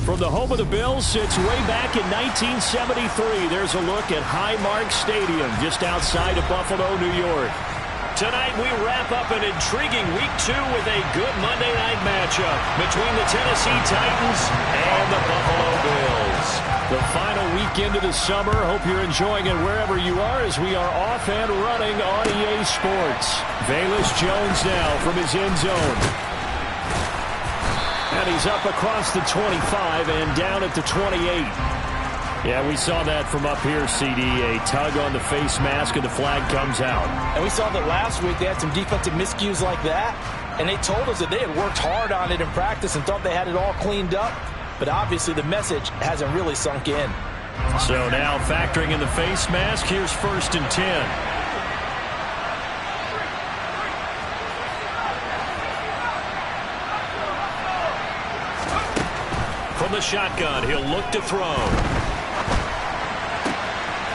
From the home of the Bills, it's way back in 1973. There's a look at Highmark Stadium just outside of Buffalo, New York. Tonight we wrap up an intriguing Week 2 with a good Monday night matchup between the Tennessee Titans and the Buffalo Bills. The final weekend of the summer. Hope you're enjoying it wherever you are as we are off and running on EA Sports. Velus Jones now from his end zone. And he's up across the 25 and down at the 28. Yeah, we saw that from up here, CD. A tug on the face mask and the flag comes out. And we saw that last week they had some defensive miscues like that. And they told us that they had worked hard on it in practice and thought they had it all cleaned up. But obviously the message hasn't really sunk in. So now factoring in the face mask, here's 1st and 10. From the shotgun, he'll look to throw.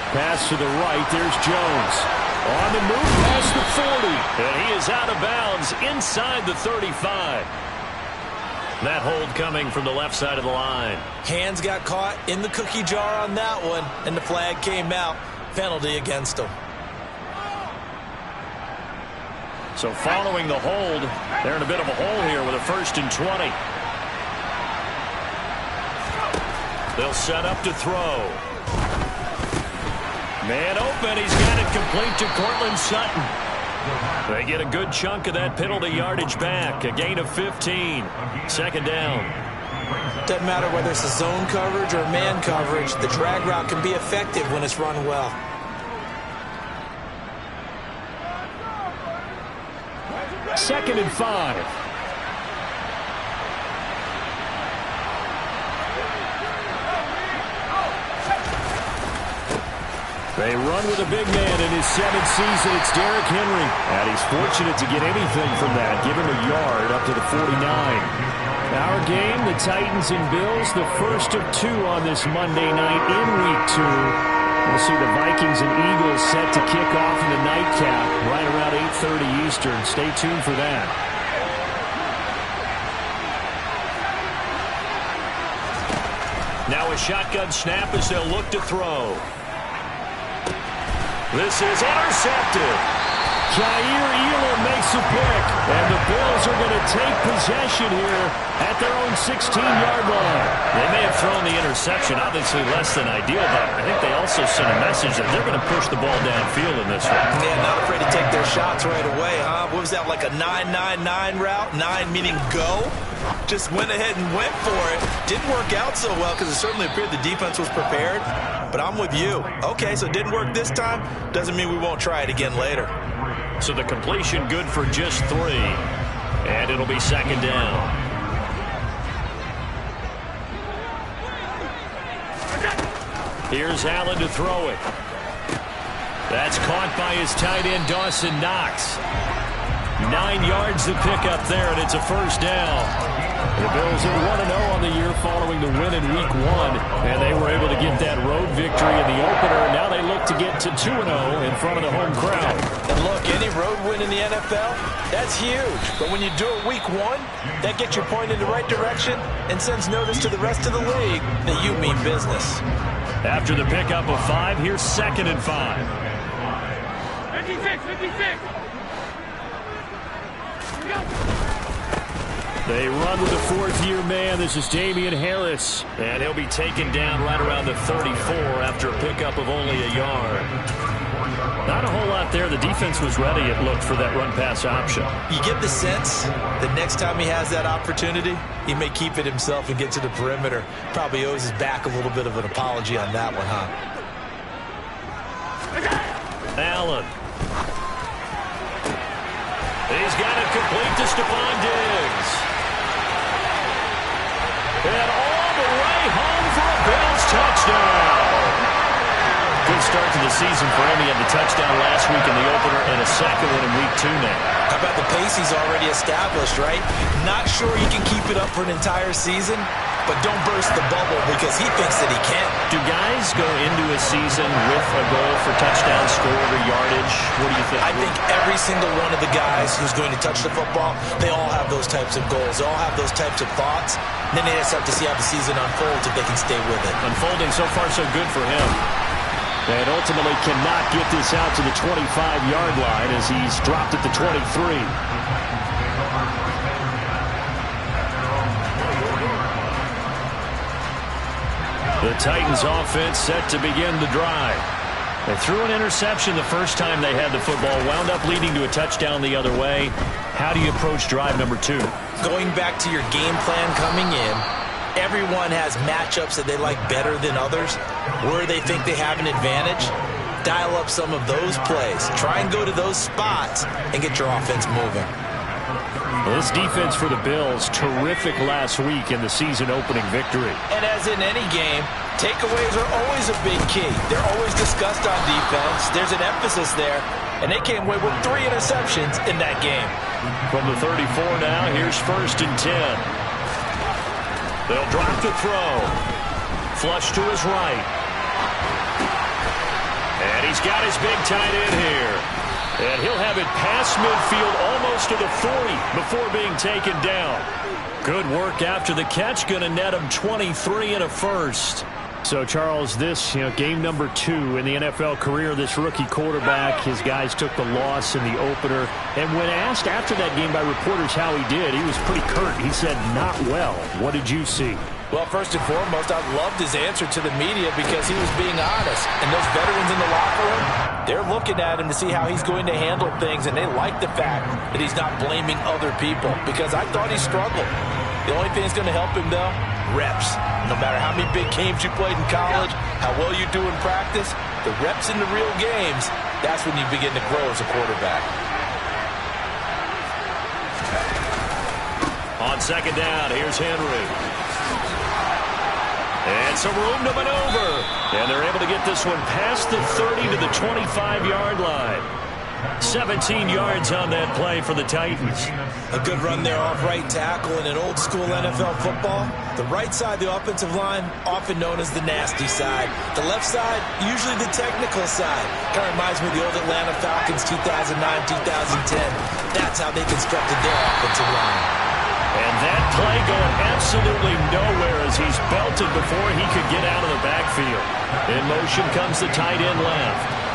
Pass to the right, there's Jones. On the move past the 40. And he is out of bounds inside the 35. That hold coming from the left side of the line. Hands got caught in the cookie jar on that one, and the flag came out. Penalty against him. So following the hold, they're in a bit of a hole here with a 1st and 20. They'll set up to throw. Man open, he's got it complete to Cortland Sutton. They get a good chunk of that penalty yardage back. A gain of 15. 2nd down. Doesn't matter whether it's a zone coverage or man coverage. The drag route can be effective when it's run well. Second and 5. They run with a big man in his 7th season. It's Derrick Henry. And he's fortunate to get anything from that. Give him a yard up to the 49. Our game, the Titans and Bills, the first of 2 on this Monday night in Week 2. We'll see the Vikings and Eagles set to kick off in the nightcap right around 8:30 Eastern. Stay tuned for that. Now a shotgun snap as they'll look to throw. This is intercepted. Jair Elam makes a pick, and the Bills are going to take possession here at their own 16-yard line. They may have thrown the interception, obviously less than ideal, but I think they also sent a message that they're going to push the ball downfield in this one. Yeah, not afraid to take their shots right away, huh? What was that, like a 9-9-9 route? 9 meaning go? Just went ahead and went for it. Didn't work out so well because it certainly appeared the defense was prepared. But I'm with you. Okay, so it didn't work this time. Doesn't mean we won't try it again later. So the completion good for just 3. And it'll be 2nd down. Here's Allen to throw it. That's caught by his tight end, Dawson Knox. 9 yards to pick up there, and it's a 1st down. The Bills are 1-0 on the year following the win in Week 1, and they were able to get that road victory in the opener, and now they look to get to 2-0 in front of the home crowd. And look, any road win in the NFL, that's huge. But when you do it Week 1, that gets your point in the right direction and sends notice to the rest of the league that you mean business. After the pickup of 5, here's 2nd and 5. 56. They run with a 4th-year man. This is Damian Harris. And he'll be taken down right around the 34 after a pickup of only a yard. Not a whole lot there. The defense was ready, it looked, for that run-pass option. You get the sense that next time he has that opportunity, he may keep it himself and get to the perimeter. Probably owes his back a little bit of an apology on that one, huh? Allen. He's got it complete to Stephon Diggs. And all the way home for a Bills touchdown. Good start to the season for him. He had the touchdown last week in the opener and a second one in Week 2 now. How about the pace he's already established, right? Not sure he can keep it up for an entire season, but don't burst the bubble because he thinks that he can. Do guys go into a season with a goal for touchdowns scored or yardage? What do you think? I think every single one of the guys who's going to touch the football, they all have those types of goals. They all have those types of thoughts. And then they just have to see how the season unfolds if they can stay with it. Unfolding so far so good for him. And ultimately cannot get this out to the 25-yard line as he's dropped at the 23. The Titans offense set to begin the drive. They threw an interception the first time they had the football, wound up leading to a touchdown the other way. How do you approach drive number 2? Going back to your game plan coming in, everyone has matchups that they like better than others. where they think they have an advantage, dial up some of those plays. Try and go to those spots and get your offense moving. Well, this defense for the Bills, terrific last week in the season-opening victory. And as in any game, takeaways are always a big key. They're always discussed on defense. There's an emphasis there, and they came away with 3 interceptions in that game. From the 34 now, here's 1st and 10. They'll drop the throw. Flush to his right. And he's got his big tight end here. And he'll have it past midfield almost to the 40 before being taken down. Good work after the catch. Going to net him 23 and a first. So, Charles, this, game number 2 in the NFL career, this rookie quarterback, his guys took the loss in the opener. And when asked after that game by reporters how he did, he was pretty curt. He said, not well. What did you see? Well, first and foremost, I loved his answer to the media because he was being honest. And those veterans in the locker room, they're looking at him to see how he's going to handle things, and they like the fact that he's not blaming other people because I thought he struggled. The only thing that's going to help him, though, reps. No matter how many big games you played in college, how well you do in practice, the reps in the real games, that's when you begin to grow as a quarterback. On 2nd down, here's Henry. And some room to maneuver. And they're able to get this one past the 30 to the 25-yard line. 17 yards on that play for the Titans. A good run there off right tackle in an old-school NFL football. The right side, the offensive line, often known as the nasty side. The left side, usually the technical side. Kind of reminds me of the old Atlanta Falcons 2009-2010. That's how they constructed their offensive line. And that play going absolutely nowhere as he's belted before he could get out of the backfield. In motion comes the tight end left.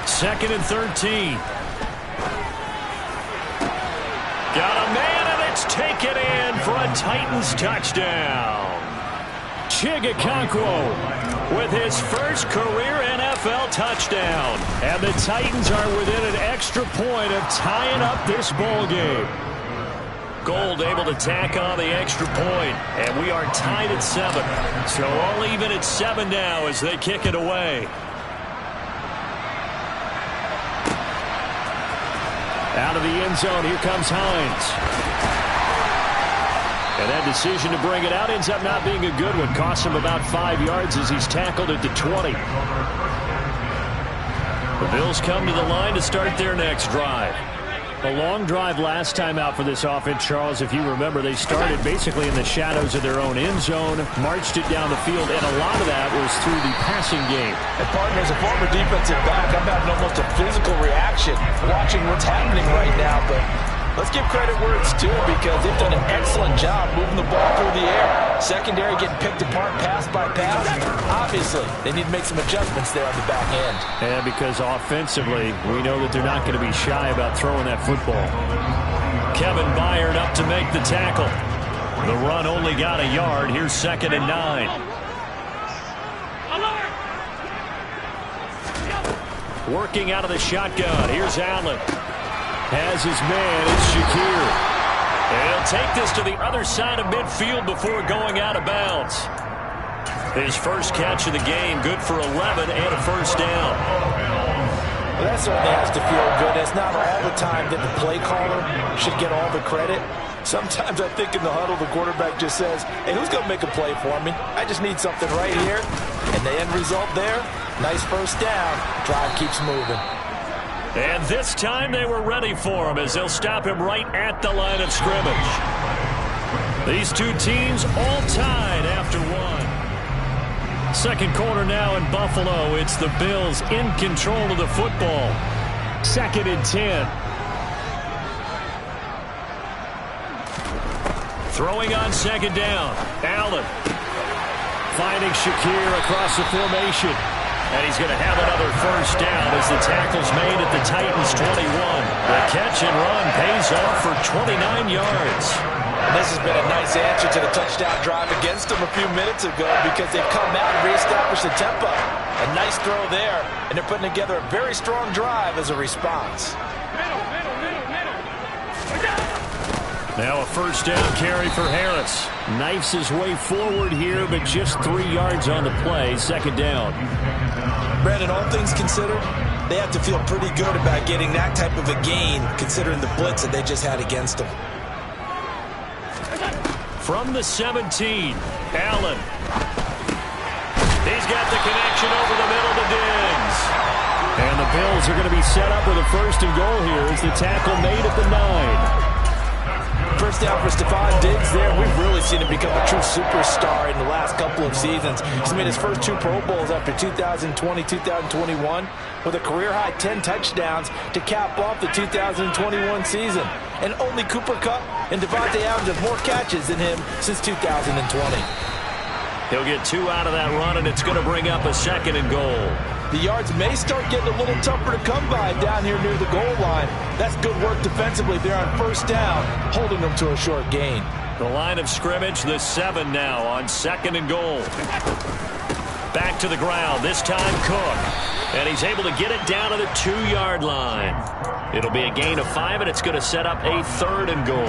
Second and 13. Got a man, and it's taken in for a Titans touchdown. Chigakonkwo with his first career NFL touchdown. And the Titans are within an extra point of tying up this ball game. Gold able to tack on the extra point, and we are tied at 7. So all even at 7 now as they kick it away. Out of the end zone, here comes Hines. And that decision to bring it out ends up not being a good one. Costs him about 5 yards as he's tackled at the 20. The Bills come to the line to start their next drive. A long drive last time out for this offense, Charles. If you remember, they started basically in the shadows of their own end zone, marched it down the field, and a lot of that was through the passing game. And, partner, as a former defensive back, I'm having almost a physical reaction watching what's happening right now. But let's give credit where it's due because they've done an excellent job moving the ball through the air. Secondary getting picked apart pass by pass. Obviously, they need to make some adjustments there on the back end. And because offensively, we know that they're not going to be shy about throwing that football. Kevin Byard up to make the tackle. The run only got a yard. Here's 2nd and 9. Working out of the shotgun. Here's Allen. Has his man. It's Shakir. And he'll take this to the other side of midfield before going out of bounds. His first catch of the game, good for 11 and a first down. Well, that certainly has to feel good. It's not all the time that the play caller should get all the credit. Sometimes I think in the huddle the quarterback just says, hey, who's going to make a play for me? I just need something right here. And the end result there, nice first down. Drive keeps moving. And this time they were ready for him as they'll stop him right at the line of scrimmage. These two teams all tied after one. Second quarter now in Buffalo. It's the Bills in control of the football. 2nd and 10. Throwing on 2nd down. Allen finding Shakir across the formation. And he's going to have another first down as the tackle's made at the Titans' 21. The catch and run pays off for 29 yards. And this has been a nice answer to the touchdown drive against them a few minutes ago because they've come out and reestablished the tempo. A nice throw there, and they're putting together a very strong drive as a response. Now a first down carry for Harris. Knifes his way forward here, but just 3 yards on the play. Second down. Brandon, all things considered, they have to feel pretty good about getting that type of a gain, considering the blitz that they just had against them. From the 17, Allen. He's got the connection over the middle to Diggs. And the Bills are going to be set up with a first and goal here as the tackle made at the 9. First down for Stephon Diggs there. We've really seen him become a true superstar in the last couple of seasons. He's made his first 2 Pro Bowls after 2020, 2021 with a career-high 10 touchdowns to cap off the 2021 season. And only Cooper Kupp and Devontae Adams have more catches than him since 2020. He'll get 2 out of that run, and it's going to bring up a second and goal. The yards may start getting a little tougher to come by down here near the goal line. That's good work defensively there on first down, holding them to a short gain. The line of scrimmage, the 7 now on second and goal. Back to the ground, this time Cook. And he's able to get it down to the 2-yard line. It'll be a gain of 5, and it's going to set up a third and goal.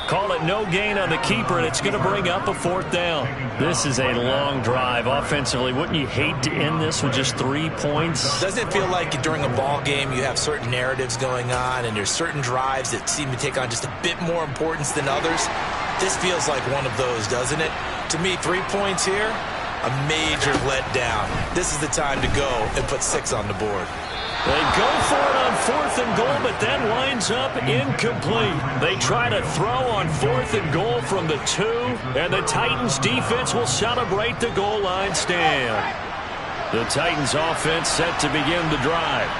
Call it no gain on the keeper, and it's going to bring up a 4th down. This is a long drive offensively. Wouldn't you hate to end this with just 3 points? Doesn't it feel like during a ball game you have certain narratives going on and there's certain drives that seem to take on just a bit more importance than others? This feels like one of those, doesn't it? To me, 3 points here, a major letdown. This is the time to go and put 6 on the board. They go for it on 4th and goal, but that winds up incomplete. They try to throw on 4th and goal from the 2, and the Titans defense will celebrate the goal line stand. The Titans offense set to begin the drive.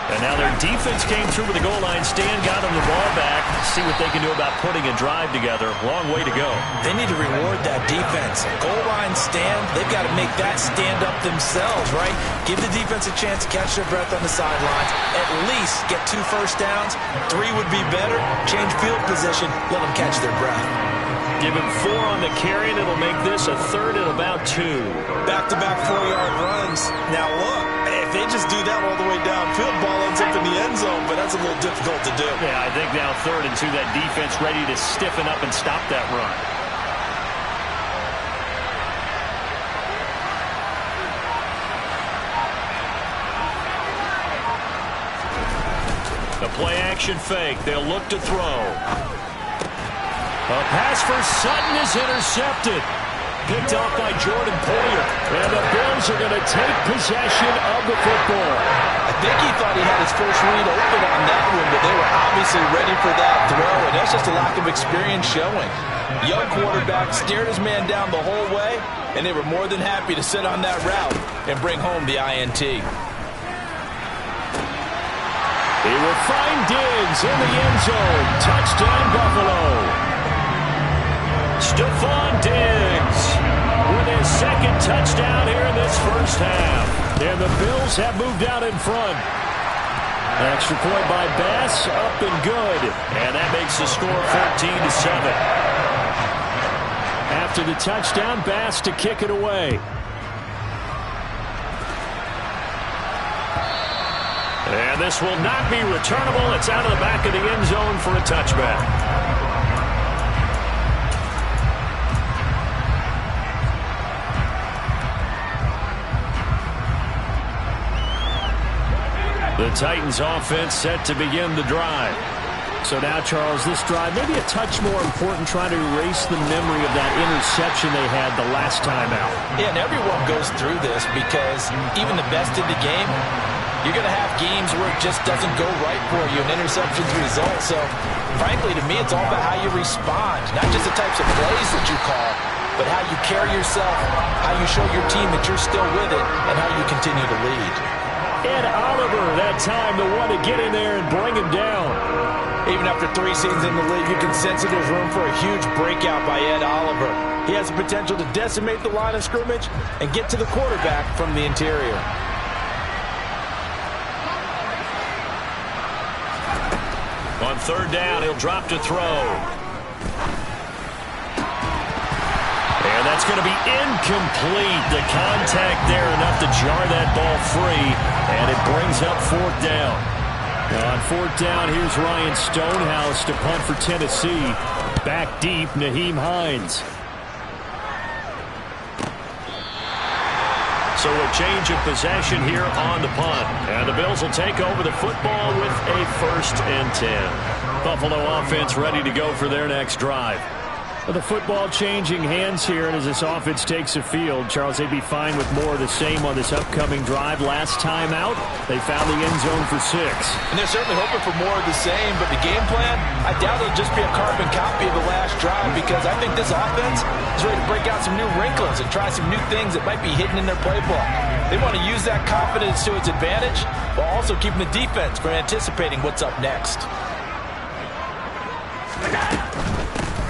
And now their defense came through with the goal line stand, got them the ball back. See what they can do about putting a drive together. Long way to go. They need to reward that defense. Goal line stand, they've got to make that stand up themselves, right? Give the defense a chance to catch their breath on the sidelines. At least get 2 first downs. 3 would be better. Change field position. Let them catch their breath. Give him 4 on the carry, and it'll make this a third and about 2. Back-to-back 4-yard runs. Now look, if they just do that all the way downfield, ball ends up in the end zone, but that's a little difficult to do. Yeah, I think now 3rd and 2, that defense ready to stiffen up and stop that run. The play-action fake. They'll look to throw. A pass for Sutton is intercepted. Picked off by Jordan Poyer. And the Bills are going to take possession of the football. I think he thought he had his first read open on that one, but they were obviously ready for that throw, and that's just a lack of experience showing. Young quarterback stared his man down the whole way, and they were more than happy to sit on that route and bring home the INT. He will find Diggs in the end zone. Touchdown, Buffalo. Stephon Diggs with his 2nd touchdown here in this first half. And the Bills have moved out in front. Extra point by Bass, up and good. And that makes the score 14-7. After the touchdown, Bass to kick it away. And this will not be returnable. It's out of the back of the end zone for a touchback. The Titans offense set to begin the drive. So now, Charles, this drive maybe a touch more important, trying to erase the memory of that interception they had the last time out. Yeah, and everyone goes through this because even the best in the game, you're going to have games where it just doesn't go right for you, and interceptions result. So, frankly, to me, it's all about how you respond, not just the types of plays that you call, but how you carry yourself, how you show your team that you're still with it, and how you continue to lead. Ed Oliver, that time, the one to get in there and bring him down. Even after 3 seasons in the league, you can sense that there's room for a huge breakout by Ed Oliver. He has the potential to decimate the line of scrimmage and get to the quarterback from the interior. On 3rd down, he'll drop to throw. And that's going to be incomplete. The contact there enough to jar that ball free, and it brings up fourth down. On fourth down, here's Ryan Stonehouse to punt for Tennessee. Back deep, Nyheim Hines. So a change of possession here on the punt. And the Bills will take over the football with a 1st and 10. Buffalo offense ready to go for their next drive. Well, the football changing hands here, and as this offense takes the field, Charles, they'd be fine with more of the same on this upcoming drive. Last time out, they found the end zone for 6. And they're certainly hoping for more of the same, but the game plan, I doubt it'll just be a carbon copy of the last drive, because I think this offense is ready to break out some new wrinkles and try some new things that might be hidden in their playbook. They want to use that confidence to its advantage, while also keeping the defense from anticipating what's up next.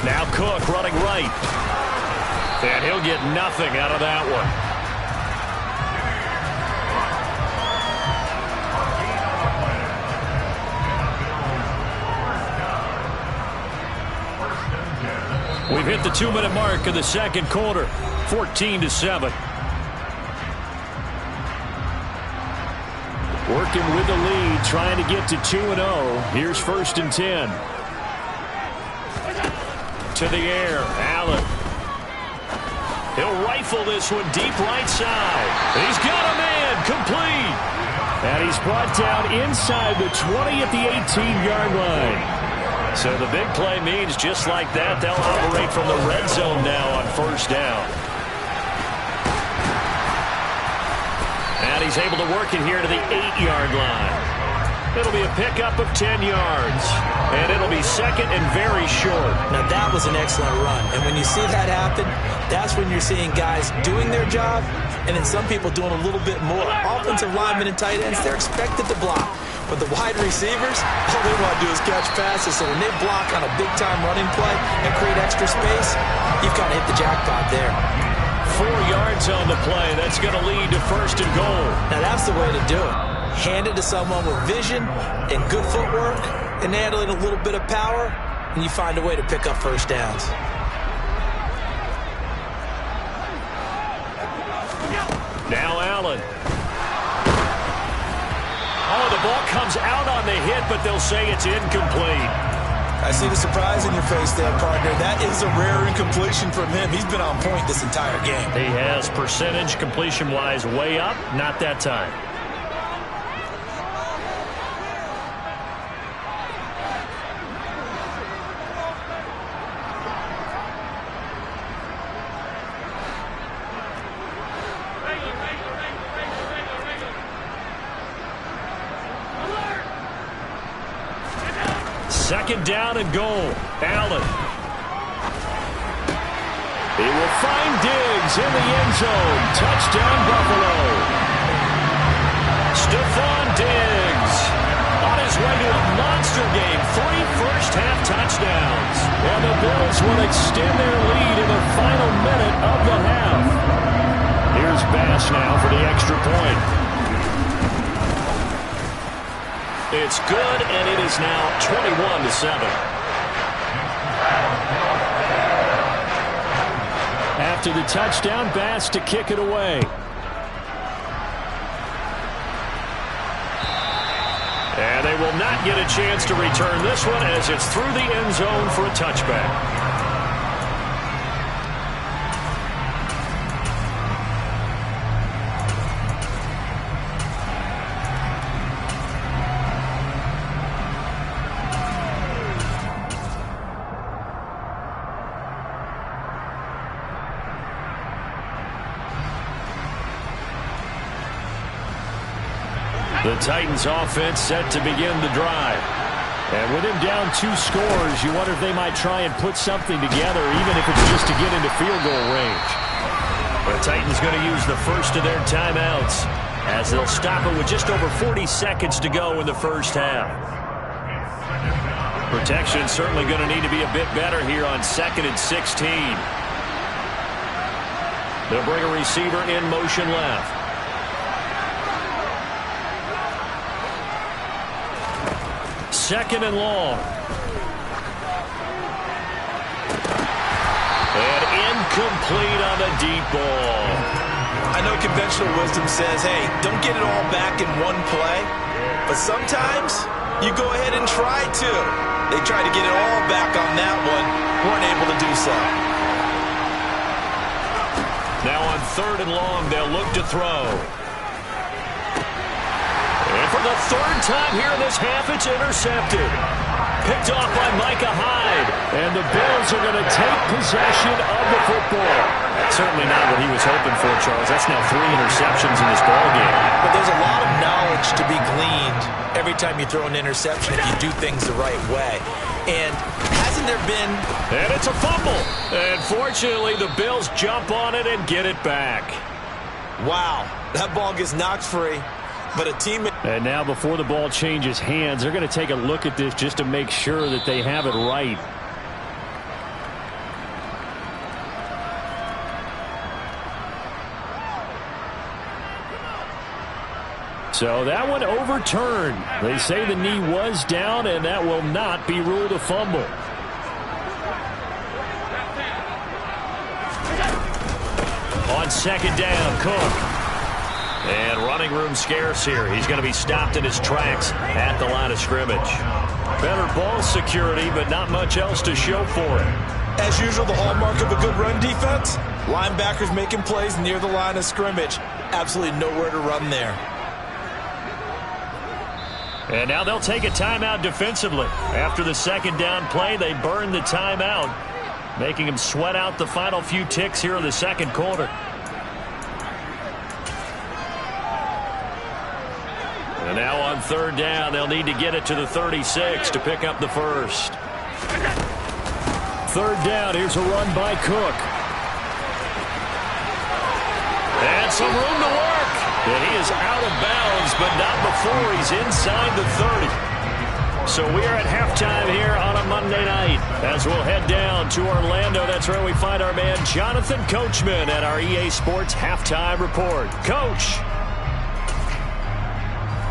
Now Cook running right. And he'll get nothing out of that one. We've hit the 2-minute mark in the second quarter. 14-7. Working with the lead, trying to get to 2-0. Here's 1st and 10. To the air, Allen. He'll rifle this one deep right side. He's got a man, complete. And he's brought down inside the 20 at the 18-yard line. So the big play means just like that, they'll operate from the red zone now on 1st down. And he's able to work it here to the 8-yard line. It'll be a pickup of 10 yards. And it'll be 2nd and very short. Now that was an excellent run. And when you see that happen, that's when you're seeing guys doing their job and then some people doing a little bit more. Offensive linemen and tight ends, they're expected to block. But the wide receivers, all they want to do is catch passes. So when they block on a big-time running play and create extra space, you've kind of hit the jackpot there. 4 yards on the play. That's going to lead to 1st and goal. Now that's the way to do it. Hand it to someone with vision and good footwork, and handle it a little bit of power, and you find a way to pick up 1st downs. Now Allen. Oh, the ball comes out on the hit, but they'll say it's incomplete. I see the surprise in your face there, partner. That is a rare incompletion from him. He's been on point this entire game. He has percentage completion-wise way up, not that time. Second down and goal. Allen. He will find Diggs in the end zone. Touchdown, Buffalo. Stephon Diggs on his way to a monster game. 3 first-half touchdowns. And the Bills will extend their lead in the final minute of the half. Here's Bass now for the extra point. It's good, and it is now 21-7. After the touchdown, Bass to kick it away. And they will not get a chance to return this one as it's through the end zone for a touchback. The Titans offense set to begin the drive. And with him down 2 scores, you wonder if they might try and put something together, even if it's just to get into field goal range. The Titans going to use the first of their timeouts as they'll stop it with just over 40 seconds to go in the first half. Protection certainly going to need to be a bit better here on 2nd and 16. They'll bring a receiver in motion left. Second and long. And Incomplete on the deep ball. I know conventional wisdom says, hey, don't get it all back in one play. But sometimes you go ahead and try to. They tried to get it all back on that one. Weren't able to do so. Now on 3rd and long, they'll look to throw. And for the 3rd time here in this half, it's intercepted. Picked off by Micah Hyde. And the Bills are going to take possession of the football. Certainly not what he was hoping for, Charles. That's now 3 interceptions in this ballgame. But there's a lot of knowledge to be gleaned every time you throw an interception if you do things the right way. And hasn't there been... And it's a fumble. And fortunately, the Bills jump on it and get it back. Wow, that ball gets knocked free. But a teammate... And now before the ball changes hands, they're going to take a look at this just to make sure that they have it right. So that one overturned. They say the knee was down, and that will not be ruled a fumble. On 2nd down, Cook. And running room scarce here. He's going to be stopped in his tracks at the line of scrimmage. Better ball security, but not much else to show for it. As usual, the hallmark of a good run defense, linebackers making plays near the line of scrimmage. Absolutely nowhere to run there. And now they'll take a timeout defensively. After the 2nd down play, they burn the timeout, making them sweat out the final few ticks here in the 2nd quarter. And now on 3rd down, they'll need to get it to the 36 to pick up the 1st. 3rd down, here's a run by Cook. And some room to work. And he is out of bounds, but not before he's inside the 30. So we are at halftime here on a Monday night as we'll head down to Orlando. That's where we find our man Jonathan Coachman at our EA Sports Halftime Report. Coach.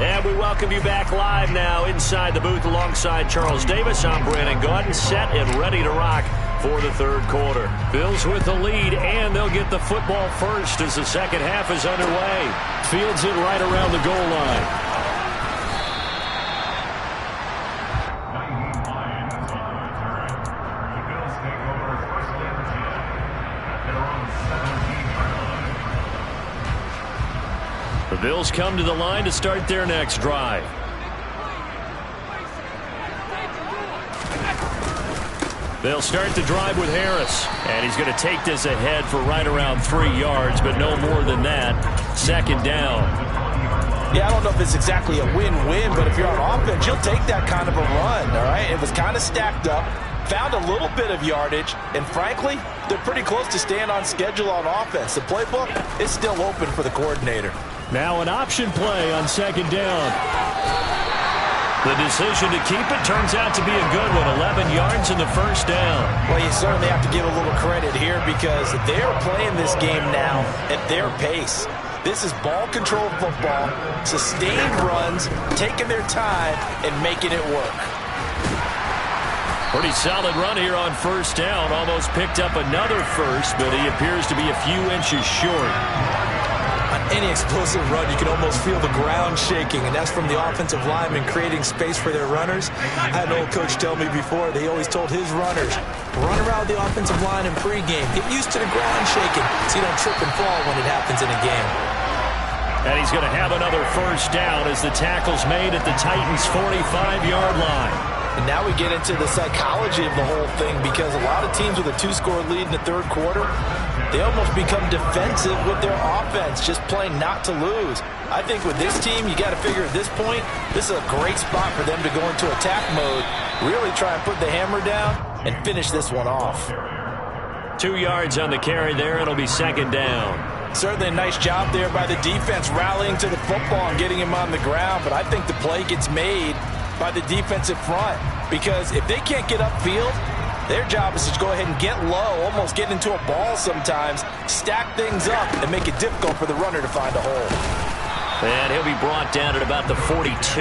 And we welcome you back live now inside the booth alongside Charles Davis. I'm Brandon Gaudin, set and ready to rock for the 3rd quarter. Bills with the lead, and they'll get the football first as the 2nd half is underway. Fields it right around the goal line. The Bills come to the line to start their next drive. They'll start the drive with Harris, and he's going to take this ahead for right around 3 yards, but no more than that. 2nd down. Yeah, I don't know if it's exactly a win-win, but if you're on offense, you'll take that kind of a run, all right? It was kind of stacked up, found a little bit of yardage, and frankly, they're pretty close to staying on schedule on offense. The playbook is still open for the coordinator. Now an option play on 2nd down. The decision to keep it turns out to be a good one. 11 yards in the 1st down. Well, you certainly have to give a little credit here because they're playing this game now at their pace. This is ball control football, sustained runs, taking their time, and making it work. Pretty solid run here on 1st down. Almost picked up another first, but he appears to be a few inches short. On any explosive run, you can almost feel the ground shaking, and that's from the offensive linemen creating space for their runners. I had an old coach tell me before, they always told his runners, run around the offensive line in pregame. Get used to the ground shaking so you don't trip and fall when it happens in a game. And he's going to have another 1st down as the tackle's made at the Titans' 45-yard line. And now we get into the psychology of the whole thing because a lot of teams with a 2-score lead in the 3rd quarter, they almost become defensive with their offense, just playing not to lose. I think with this team, you got to figure at this point, this is a great spot for them to go into attack mode, really try and put the hammer down and finish this one off. 2 yards on the carry there. It'll be 2nd down. Certainly a nice job there by the defense rallying to the football and getting him on the ground, but I think the play gets made by the defensive front because if they can't get upfield, their job is to go ahead and get low, almost get into a ball sometimes, stack things up, and make it difficult for the runner to find a hole. And he'll be brought down at about the 42.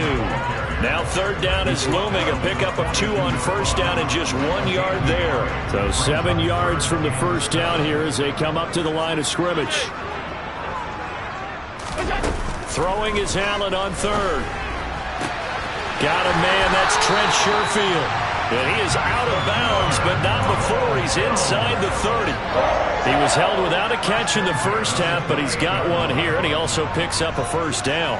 Now third down is looming. A pickup of 2 on first down and just 1 yard there. So 7 yards from the first down here as they come up to the line of scrimmage. Throwing is Allen on third. Got a man, that's Trent Sherfield. And he is out of bounds, but not before he's inside the 30. He was held without a catch in the first half, but he's got one here, and he also picks up a first down.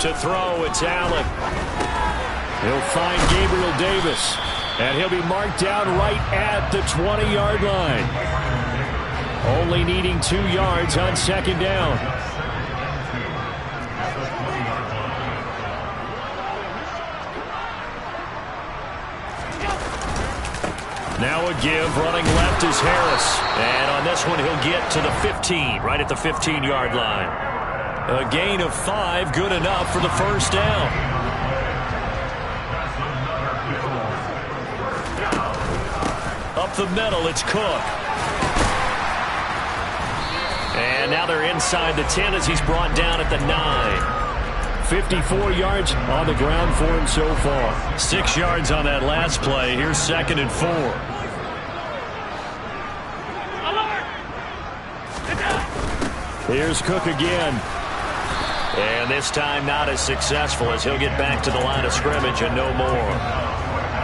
To throw, it's Allen. He'll find Gabriel Davis, and he'll be marked down right at the 20-yard line. Only needing 2 yards on second down. Now a give, running left is Harris. And on this one, he'll get to the 15, right at the 15-yard line. A gain of 5, good enough for the first down. Up the middle, it's Cook. And now they're inside the 10 as he's brought down at the 9. 54 yards on the ground for him so far. 6 yards on that last play. Here's 2nd and 4. Here's Cook again. And this time not as successful as he'll get back to the line of scrimmage and no more.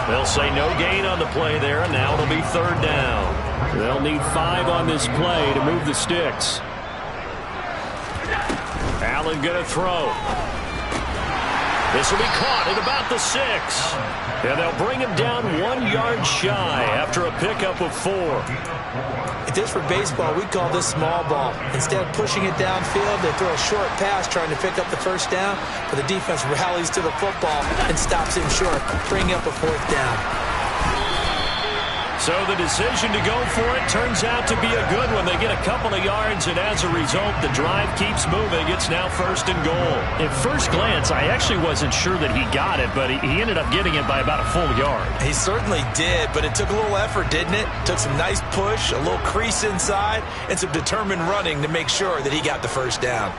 They'll say no gain on the play there, and now it'll be third down. They'll need 5 on this play to move the sticks. Allen going to throw. This will be caught at about the 6. And they'll bring him down 1 yard shy after a pickup of 4. If this were baseball, we'd call this small ball. Instead of pushing it downfield, they throw a short pass trying to pick up the first down, but the defense rallies to the football and stops him short, bringing up a 4th down. So the decision to go for it turns out to be a good one. They get a couple of yards, and as a result, the drive keeps moving. It's now 1st and goal. At first glance, I actually wasn't sure that he got it, but he ended up getting it by about a full yard. He certainly did, but it took a little effort, didn't it? Took some nice push, a little crease inside, and some determined running to make sure that he got the first down.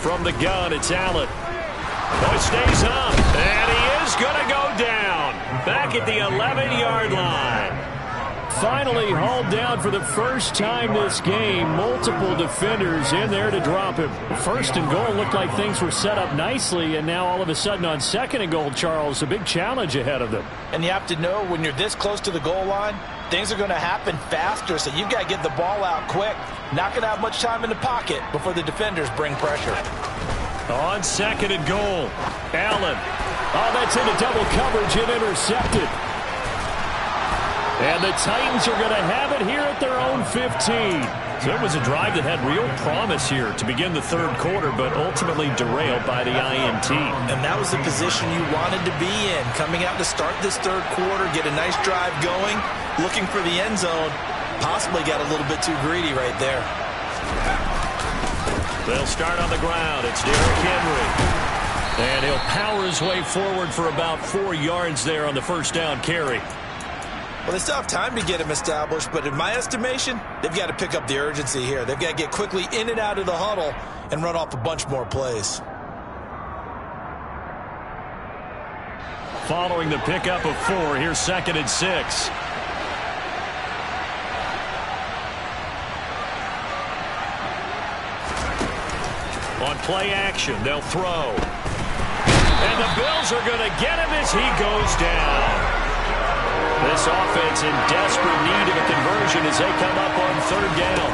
From the gun, it's Allen. Oh, it stays up, and he is going to go down. Back at the 11-yard line. Finally hauled down for the first time this game. Multiple defenders in there to drop him. 1st and goal looked like things were set up nicely, and now all of a sudden on 2nd and goal, Charles, a big challenge ahead of them. And you have to know when you're this close to the goal line, things are going to happen faster, so you've got to get the ball out quick. Not going to have much time in the pocket before the defenders bring pressure. On 2nd and goal, Allen. Oh, that's into double coverage and intercepted. And the Titans are going to have it here at their own 15. So it was a drive that had real promise here to begin the 3rd quarter, but ultimately derailed by the INT. And that was the position you wanted to be in. Coming out to start this 3rd quarter, get a nice drive going, looking for the end zone. Possibly got a little bit too greedy right there. They'll start on the ground. It's Derrick Henry. And he'll power his way forward for about 4 yards there on the first down carry. Well, they still have time to get him established, but in my estimation, they've got to pick up the urgency here. They've got to get quickly in and out of the huddle and run off a bunch more plays. Following the pickup of 4, here's 2nd and 6. On play action, they'll throw. And the Bills are going to get him as he goes down. This offense in desperate need of a conversion as they come up on 3rd down.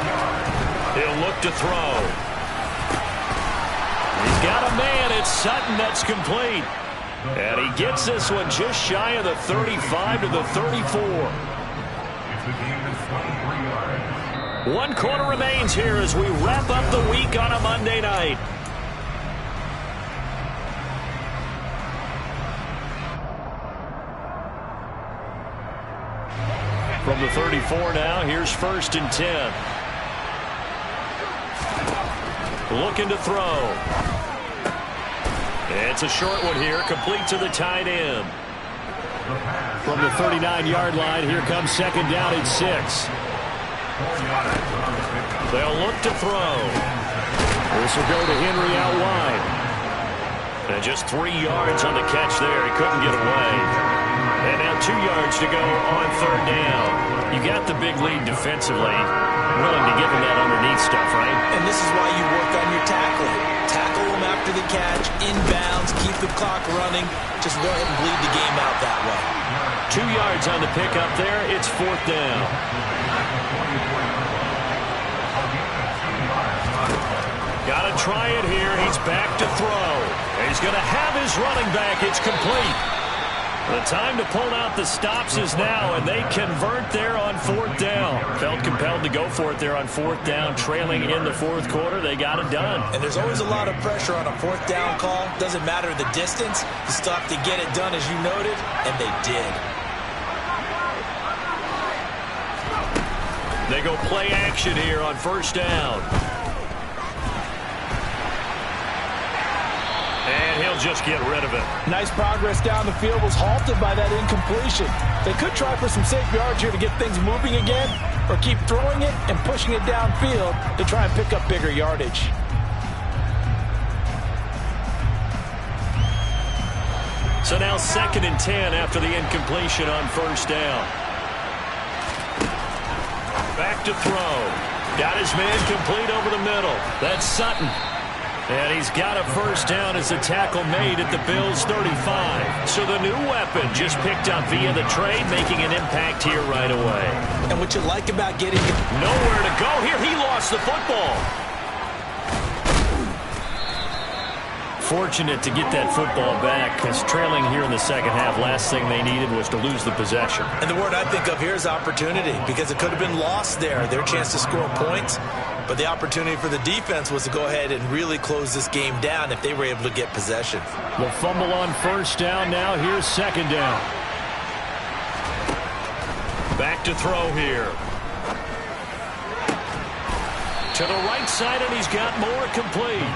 He'll look to throw. He's got a man. It's Sutton that's complete. And he gets this one just shy of the 35 to the 34. 1 quarter remains here as we wrap up the week on a Monday night. From the 34 now, here's 1st and 10. Looking to throw. It's a short one here, complete to the tight end. From the 39-yard line, here comes second down at 6. They'll look to throw. This will go to Henry out wide. And just 3 yards on the catch there. He couldn't get away. And now 2 yards to go on third down. You got the big lead defensively. Willing to give him that underneath stuff, right? And this is why you work on your tackling. Tackle him after the catch, inbounds, keep the clock running. Just go ahead and bleed the game out that way. 2 yards on the pickup there. It's fourth down. Got to try it here. He's back to throw. He's going to have his running back. It's complete. The time to pull out the stops is now, and they convert there on fourth down. Felt compelled to go for it there on fourth down, trailing in the fourth quarter. They got it done. And there's always a lot of pressure on a fourth down call. Doesn't matter the distance. You still have to get it done, as you noted, and they did. They go play action here on first down. And he'll just get rid of it. Nice progress down the field, was halted by that incompletion. They could try for some safe yards here to get things moving again, or keep throwing it and pushing it downfield to try and pick up bigger yardage. So now 2nd and 10 after the incompletion on first down. Back to throw. Got his man complete over the middle. That's Sutton. And he's got a first down as the tackle made at the Bills' 35. So the new weapon just picked up via the trade, making an impact here right away. And what you like about getting nowhere to go here, he lost the football. Fortunate to get that football back, because trailing here in the second half, last thing they needed was to lose the possession. And the word I think of here is opportunity, because it could have been lost there, their chance to score points. But the opportunity for the defense was to go ahead and really close this game down if they were able to get possession. The fumble on first down now. Here's second down. Back to throw here. To the right side, and he's got more complete.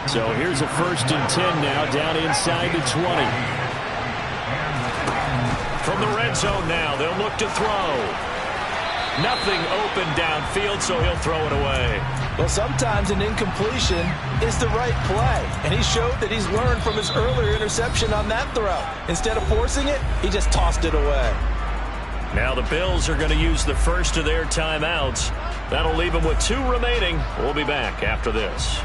So here's a 1st and 10 now, down inside the 20. From the red zone now, they'll look to throw. Nothing open downfield, so he'll throw it away. Well, sometimes an incompletion is the right play, and he showed that he's learned from his earlier interception on that throw. Instead of forcing it, he just tossed it away. Now the Bills are going to use the first of their timeouts. That'll leave them with 2 remaining. We'll be back after this.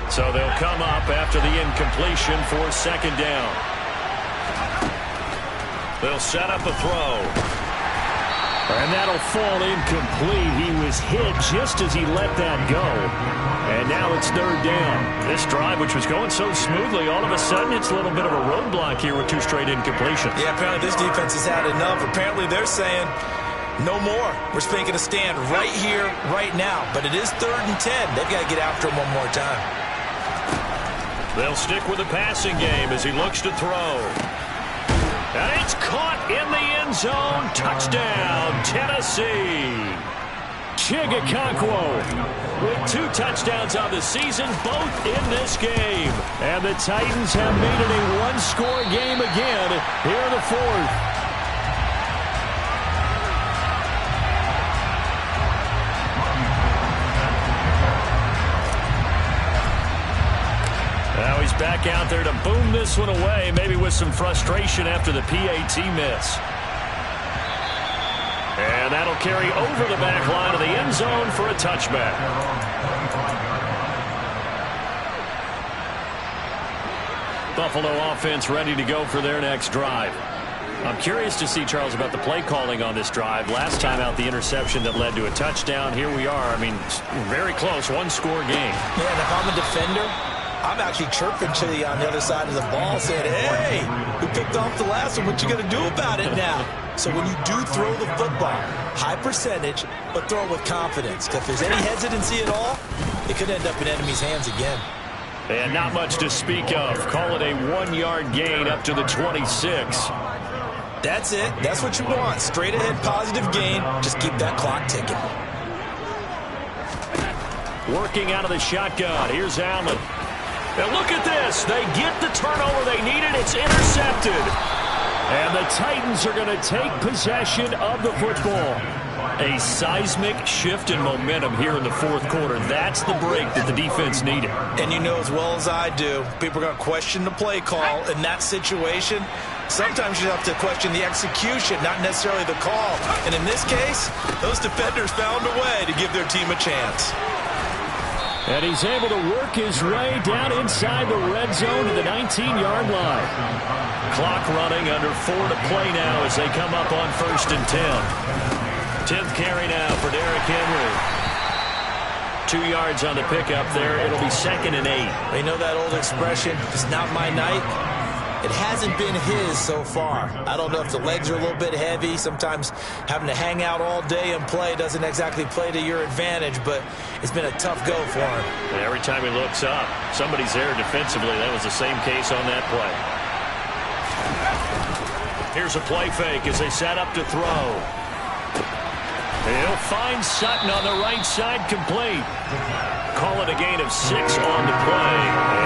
So they'll come up after the incompletion for second down. They'll set up a throw. And that'll fall incomplete. He was hit just as he let that go. And now it's third down. This drive, which was going so smoothly, all of a sudden it's a little bit of a roadblock here with 2 straight incompletions. Yeah, apparently this defense has had enough. Apparently they're saying, no more. We're making a stand right here, right now. But it is 3rd and 10. They've got to get after him one more time. They'll stick with the passing game as he looks to throw. And it's caught in the end zone. Touchdown, Tennessee. Chigakonkwo with 2 touchdowns on the season, both in this game. And the Titans have made it a 1-score game again here in the 4th. Now he's back out there to boom this one away, maybe with some frustration after the PAT miss. And that'll carry over the back line of the end zone for a touchback. Buffalo offense ready to go for their next drive. I'm curious to see, Charles, about the play calling on this drive. Last time out, the interception that led to a touchdown. Here we are. I mean, very close, 1-score game. Yeah, and if I'm a defender, I'm actually chirping to you on the other side of the ball, saying, hey, who picked off the last one? What you going to do about it now? So when you do throw the football, high percentage, but throw it with confidence. Because if there's any hesitancy at all, it could end up in enemy's hands again. And not much to speak of. Call it a 1-yard gain up to the 26. That's it. That's what you want. Straight ahead, positive gain. Just keep that clock ticking. Working out of the shotgun. Here's Allen. Now look at this. They get the turnover they needed. It's intercepted. And the Titans are going to take possession of the football. A seismic shift in momentum here in the fourth quarter. That's the break that the defense needed. And you know as well as I do, people are going to question the play call in that situation. Sometimes you have to question the execution, not necessarily the call. And in this case, those defenders found a way to give their team a chance. And he's able to work his way down inside the red zone to the 19-yard line. Clock running, under 4 to play now as they come up on 1st and 10. 10th carry now for Derrick Henry. 2 yards on the pickup there. It'll be 2nd and 8. You know that old expression, it's not my night? It hasn't been his so far. I don't know if the legs are a little bit heavy. Sometimes having to hang out all day and play doesn't exactly play to your advantage, but it's been a tough go for him. And every time he looks up, somebody's there defensively. That was the same case on that play. Here's a play fake as they set up to throw. He'll find Sutton on the right side, complete. Call it a gain of 6 on the play.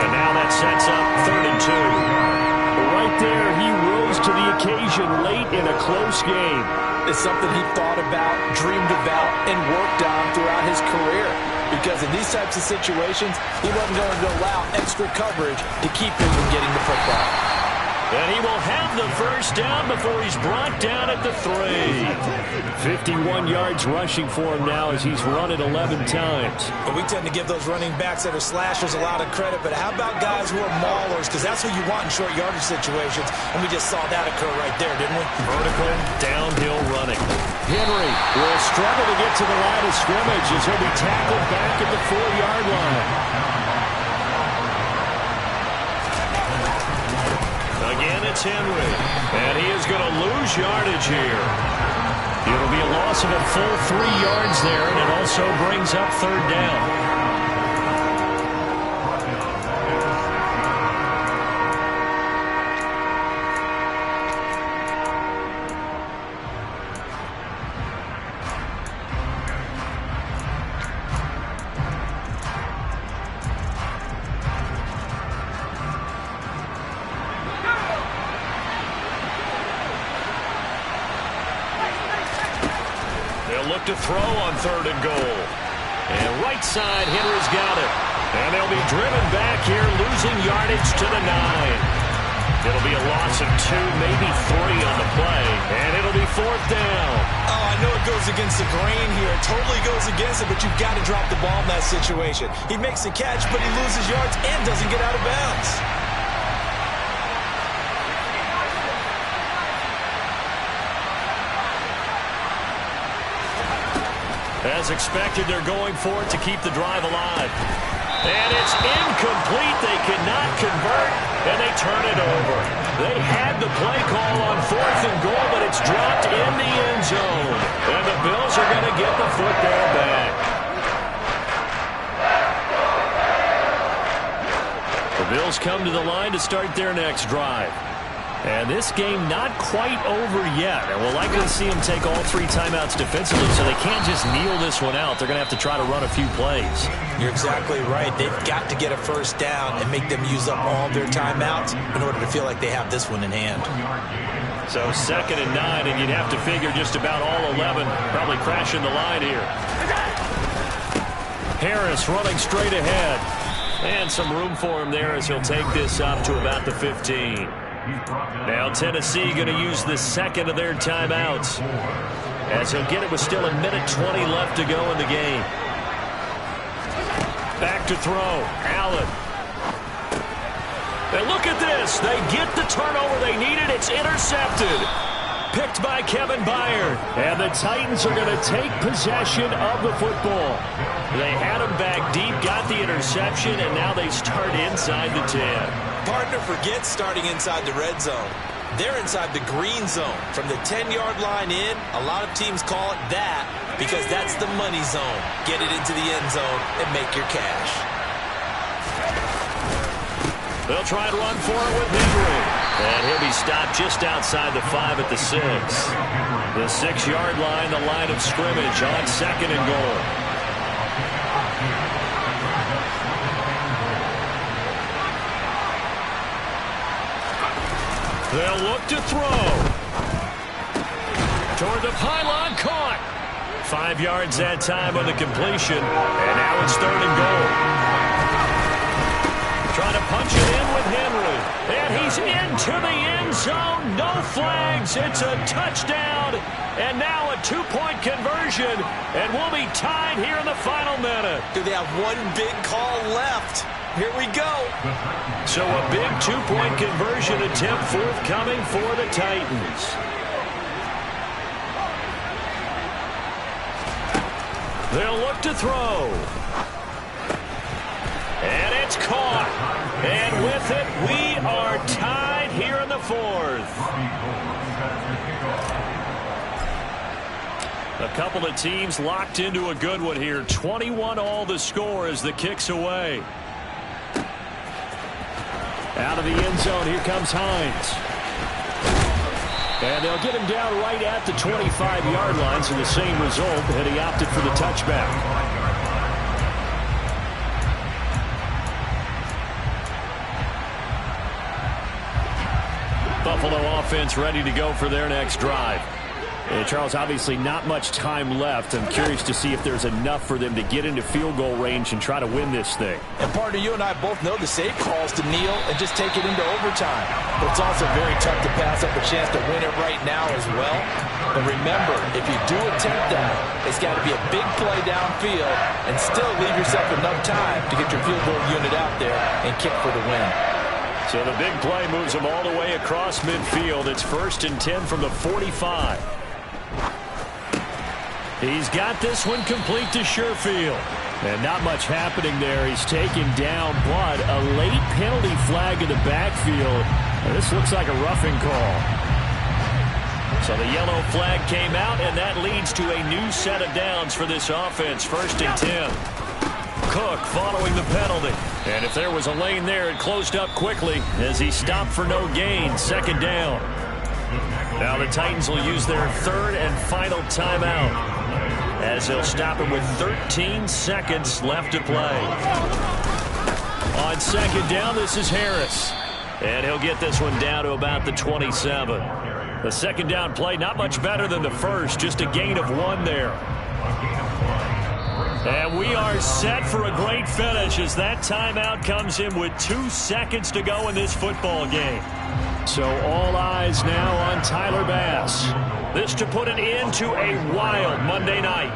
And now that sets up 3rd and 2. Right there, he rose to the occasion late in a close game. It's something he thought about, dreamed about, and worked on throughout his career. Because in these types of situations, he wasn't going to allow extra coverage to keep him from getting the football. And he will have the first down before he's brought down at the 3. 51 yards rushing for him now as he's run it 11 times. And we tend to give those running backs that are slashers a lot of credit, but how about guys who are maulers? Because that's what you want in short yardage situations, and we just saw that occur right there, didn't we? Vertical, downhill running. Henry will struggle to get to the line of scrimmage as he'll be tackled back at the 4-yard line. Again, it's Henry, and he is going to lose yardage here. It'll be a loss of a full 3 yards there, and it also brings up 3rd down. Look to throw on 3rd and goal. And right side, Henry's got it. And they'll be driven back here, losing yardage to the 9. It'll be a loss of 2, maybe 3 on the play. And it'll be 4th down. Oh, I know it goes against the grain here. It totally goes against it, but you've got to drop the ball in that situation. He makes the catch, but he loses yards and doesn't get out of bounds. As expected, they're going for it to keep the drive alive. And it's incomplete. They cannot convert, and they turn it over. They had the play call on 4th and goal, but it's dropped in the end zone. And the Bills are going to get the football back. The Bills come to the line to start their next drive. And this game not quite over yet. And we'll likely see them take all 3 timeouts defensively, so they can't just kneel this one out. They're going to have to try to run a few plays. You're exactly right. They've got to get a first down and make them use up all their timeouts in order to feel like they have this one in hand. So 2nd and 9, and you'd have to figure just about all 11 probably crashing the line here. Harris running straight ahead. And some room for him there as he'll take this up to about the 15. Now Tennessee going to use the 2nd of their timeouts as he'll get it with still 1:20 left to go in the game. Back to throw. Allen. And look at this. They get the turnover they needed. It's intercepted. Picked by Kevin Byard. And the Titans are going to take possession of the football. They had him back deep, got the interception, and now they start inside the 10. Partner forgets starting inside the red zone. They're inside the green zone. From the 10-yard line in, a lot of teams call it that because that's the money zone. Get it into the end zone and make your cash. They'll try and run for it with Henry. And he'll be stopped just outside the 5 at the 6. The 6-yard line, the line of scrimmage on 2nd and goal. They'll look to throw. Toward the pylon, caught. 5 yards that time on the completion. And now it's 3rd and goal. Trying to punch it in with Henry. And he's into the end zone. No flags. It's a touchdown. And now a 2-point conversion. And we'll be tied here in the final minute. Do they have one big call left? Here we go. So a big 2-point conversion attempt forthcoming for the Titans. They'll look to throw. And it's caught. And with it, we are tied here in the 4th. A couple of teams locked into a good one here. 21-all the score as the kick's away. Out of the end zone, here comes Hines. And they'll get him down right at the 25-yard line, so the same result, and he opted for the touchback. Buffalo offense ready to go for their next drive. And Charles, obviously not much time left. I'm curious to see if there's enough for them to get into field goal range and try to win this thing. And partner, you and I both know the safe calls to kneel and just take it into overtime. But it's also very tough to pass up a chance to win it right now as well. But remember, if you do attempt that, it's got to be a big play downfield and still leave yourself enough time to get your field goal unit out there and kick for the win. So the big play moves them all the way across midfield. It's 1st and 10 from the 45. He's got this one complete to Sherfield. And not much happening there. He's taken down, but a late penalty flag in the backfield. And this looks like a roughing call. So the yellow flag came out, and that leads to a new set of downs for this offense. 1st and 10. Cook following the penalty. And if there was a lane there, it closed up quickly as he stopped for no gain. 2nd down. Now the Titans will use their 3rd and final timeout as they'll stop him with 13 seconds left to play. On 2nd down, this is Harris. And he'll get this one down to about the 27. The 2nd down play, not much better than the first, just a gain of 1 there. And we are set for a great finish as that timeout comes in with 2 seconds to go in this football game. So all eyes now on Tyler Bass. This to put an end to a wild Monday night.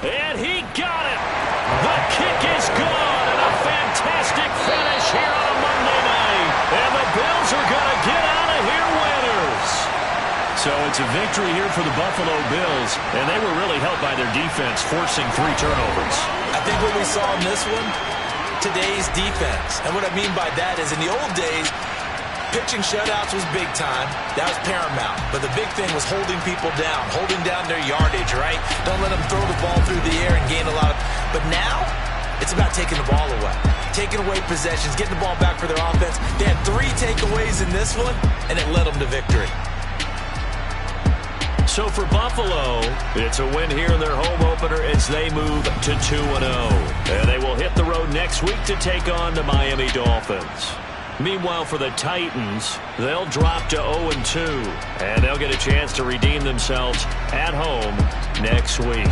And he got it. The kick is gone, and a fantastic finish here on a Monday night. And the Bills are going to get out of here winners. So it's a victory here for the Buffalo Bills, and they were really helped by their defense, forcing 3 turnovers. I think what we saw in this one, today's defense. And what I mean by that is in the old days, pitching shutouts was big time. That was paramount. But the big thing was holding people down, holding down their yardage, right? Don't let them throw the ball through the air and gain a lot of... But now, it's about taking the ball away. Taking away possessions, getting the ball back for their offense. They had 3 takeaways in this one, and it led them to victory. So for Buffalo, it's a win here in their home opener as they move to 2-0. And they will hit the road next week to take on the Miami Dolphins. Meanwhile, for the Titans, they'll drop to 0-2. And they'll get a chance to redeem themselves at home next week.